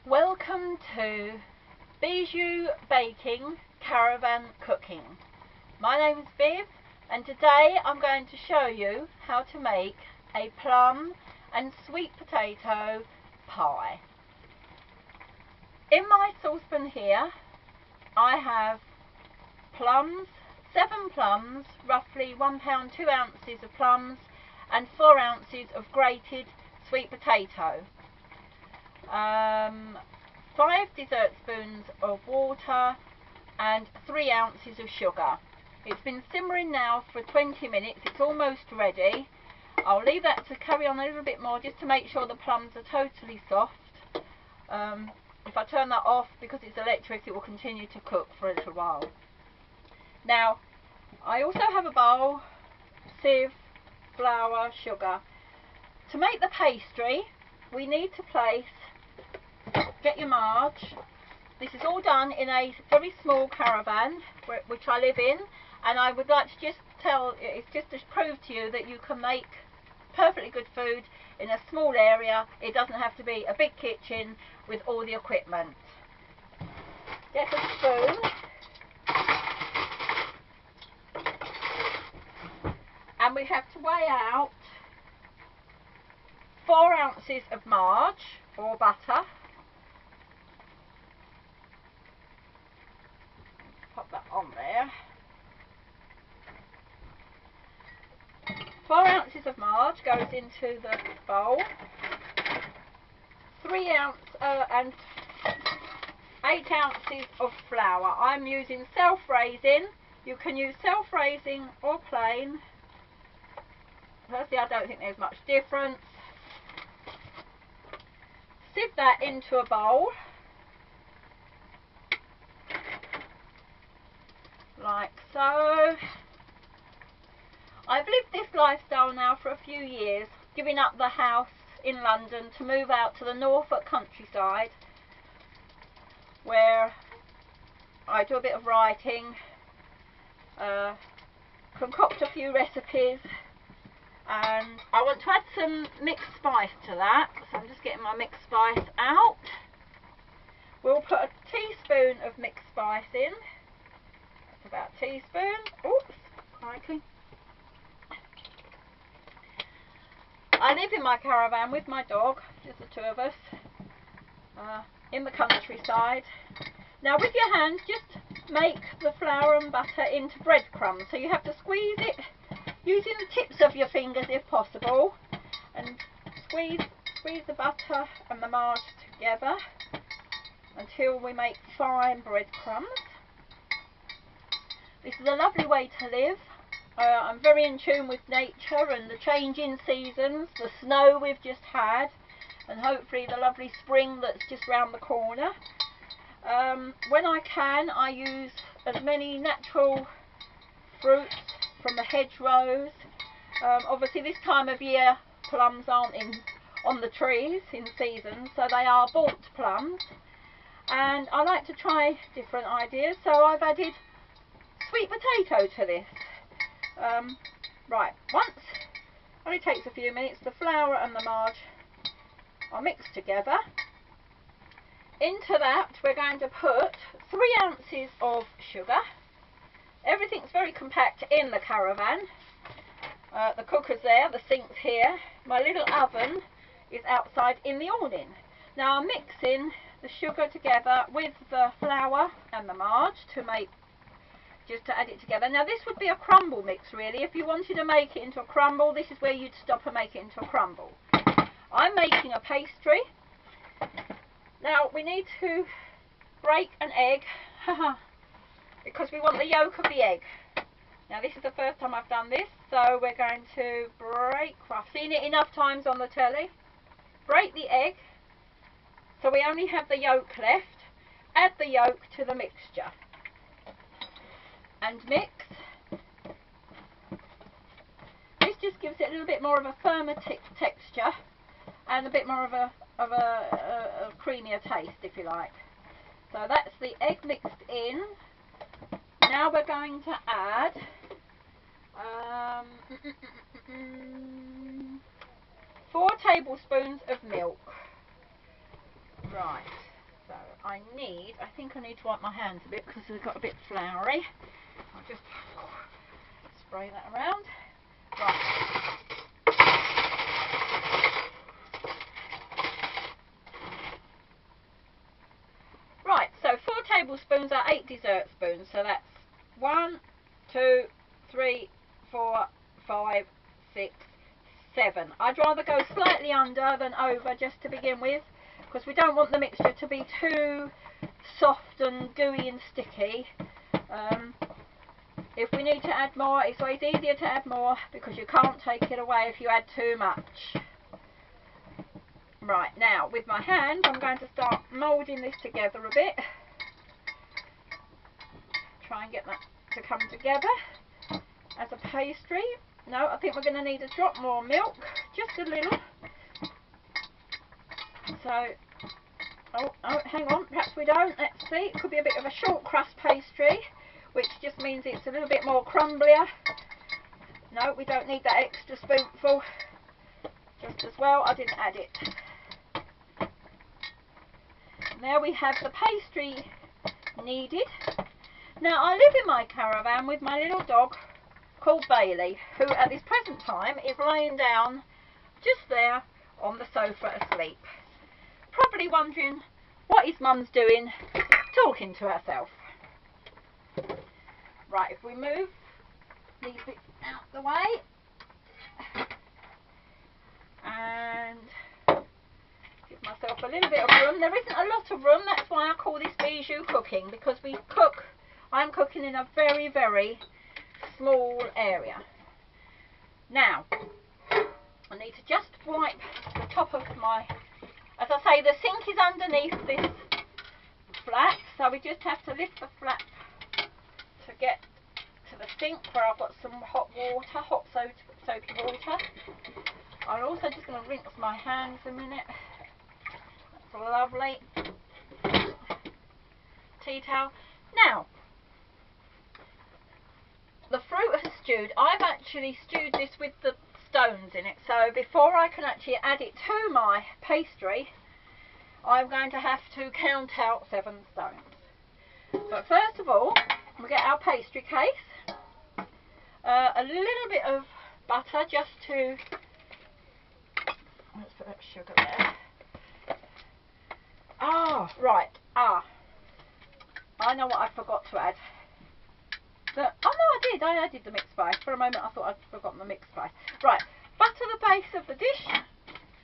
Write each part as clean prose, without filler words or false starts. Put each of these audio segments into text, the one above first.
Welcome to Bijou Baking Caravan Cooking. My name is Viv, and today I'm going to show you how to make a plum and sweet potato pie. In my saucepan here I have plums, 7 plums, roughly 1 pound 2 ounces of plums and 4 ounces of grated sweet potato. 5 dessert spoons of water and 3 ounces of sugar. It's been simmering now for 20 minutes. It's almost ready. I'll leave that to carry on a little bit more just to make sure the plums are totally soft. If I turn that off, because it's electric, it will continue to cook for a little while. Now, I also have a bowl, sieve, flour, sugar. To make the pastry, we need to place, get your marge. This is all done in a very small caravan which I live in, and I would like to just it's just to prove to you that you can make perfectly good food in a small area. It doesn't have to be a big kitchen with all the equipment. Get a spoon and we have to weigh out 4 ounces of marge or butter. Pop that on there. 4 ounces of marge goes into the bowl. 3 ounces and 8 ounces of flour. I'm using self-raising. You can use self-raising or plain. Personally, I don't think there's much difference. Sieve that into a bowl, like so. I've lived this lifestyle now for a few years, giving up the house in London to move out to the Norfolk countryside, where I do a bit of writing, concoct a few recipes, and I want to add some mixed spice to that, so I'm just getting my mixed spice out. We'll put a teaspoon of mixed spice in. That's about a teaspoon. Oops, crikey. I live in my caravan with my dog, just the 2 of us, in the countryside. Now with your hands, just make the flour and butter into breadcrumbs, so you have to squeeze it using the tips of your fingers if possible, and squeeze the butter and the marge together until we make fine breadcrumbs. This is a lovely way to live. I'm very in tune with nature and the changing seasons, the snow we've just had, and hopefully the lovely spring that's just round the corner. When I can, I use as many natural fruits from the hedgerows. Obviously this time of year plums aren't on the trees in season, so they are bought plums, and I like to try different ideas, so I've added sweet potato to this. Right, only takes a few minutes. The flour and the marge are mixed together. Into that we're going to put 3 ounces of sugar. Everything's very compact in the caravan. The cooker's there, the sink's here. My little oven is outside in the awning. Now I'm mixing the sugar together with the flour and the marge just to add it together. Now this would be a crumble mix really. If you wanted to make it into a crumble, this is where you'd stop and make it into a crumble. I'm making a pastry. Now we need to break an egg because we want the yolk of the egg. Now this is the first time I've done this, so we're going to I've seen it enough times on the telly. Break the egg so we only have the yolk left. Add the yolk to the mixture and mix. This just gives it a little bit more of a firmer texture and a bit more of a creamier taste, if you like. So that's the egg mixed in. Now we're going to add 4 tablespoons of milk. Right, I think I need to wipe my hands a bit because they've got a bit floury. I'll just spray that around. Right. Right, so 4 tablespoons are 8 dessert spoons, so that's 1, 2, 3, 4, 5, 6, 7. I'd rather go slightly under than over just to begin with, because we don't want the mixture to be too soft and gooey and sticky. If we need to add more, it's always easier to add more because you can't take it away if you add too much. Right, now with my hands I'm going to start moulding this together a bit. Try and get that to come together as a pastry. No, I think we're going to need a drop more milk, just a little. So, oh, hang on, perhaps we don't. Let's see, it could be a bit of a short crust pastry, which just means it's a little bit more crumblier. No, we don't need that extra spoonful. Just as well, I didn't add it. There we have the pastry needed. Now I live in my caravan with my little dog called Bailey, who at this present time is laying down just there on the sofa asleep. Probably wondering what his mum's doing, talking to herself. Right, if we move these bits out the way and give myself a little bit of room. There isn't a lot of room, that's why I call this bijou cooking, because I'm cooking in a very, very small area. Now, I need to just wipe the top of my, as I say, the sink is underneath this flat, so we just have to lift the flat to get to the sink where I've got some hot water, hot soapy water. I'm also just going to rinse my hands a minute. That's lovely. Tea towel. Now, the fruit has stewed. I've actually stewed this with the stones in it, so before I can actually add it to my pastry, I'm going to have to count out 7 stones. But first of all, we get our pastry case, a little bit of butter just to, let's put that sugar there. Ah, right, I know what I forgot to add. Oh no, I added the mixed spice. For a moment I thought I'd forgotten the mixed spice. Right, butter the base of the dish, a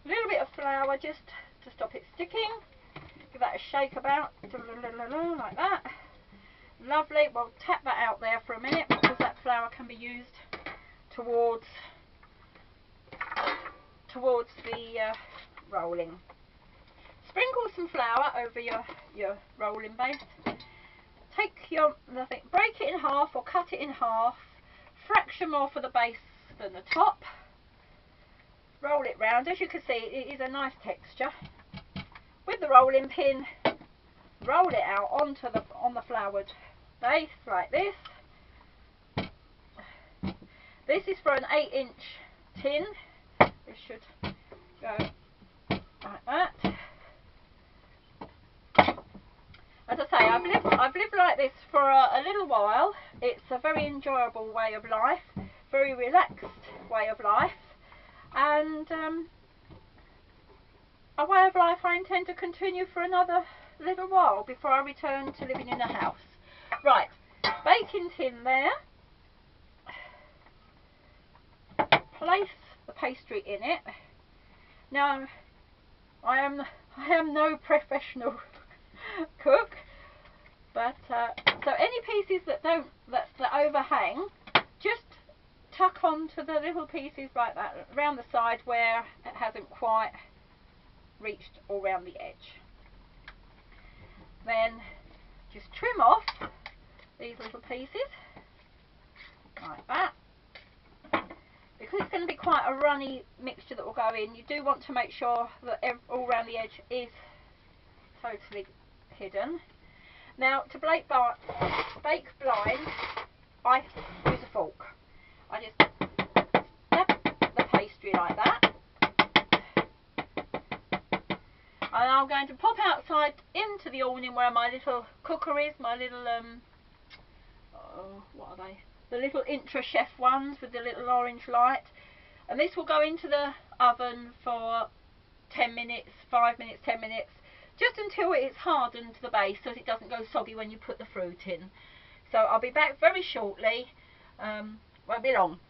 little bit of flour just to stop it sticking. Give that a shake about, like that. Lovely. We'll tap that out there for a minute because that flour can be used towards the rolling. Sprinkle some flour over your rolling base. Take your break it in half or cut it in half. Fraction more for the base than the top. Roll it round. As you can see, it is a nice texture. With the rolling pin, roll it out on the floured base like this. This is for an 8-inch tin. This should go like that. As I say, I've lived like this for a little while. It's a very enjoyable way of life, very relaxed way of life, and a way of life I intend to continue for another little while before I return to living in a house. Right, baking tin there. Place the pastry in it. Now, I am no professional cook, but so any pieces that overhang, just tuck onto the little pieces like that around the side where it hasn't quite reached all around the edge. Then just trim off these little pieces like that. Because it's going to be quite a runny mixture that will go in, you do want to make sure that all around the edge is totally hidden. Now, to bake blind, I use a fork. I just stab the pastry like that, and now I'm going to pop outside into the awning where my little cooker is, my little what are they? The little Intra Chef ones with the little orange light. And this will go into the oven for 10 minutes, 5 minutes, 10 minutes, just until it's hardened to the base so it doesn't go soggy when you put the fruit in. So I'll be back very shortly, won't be long.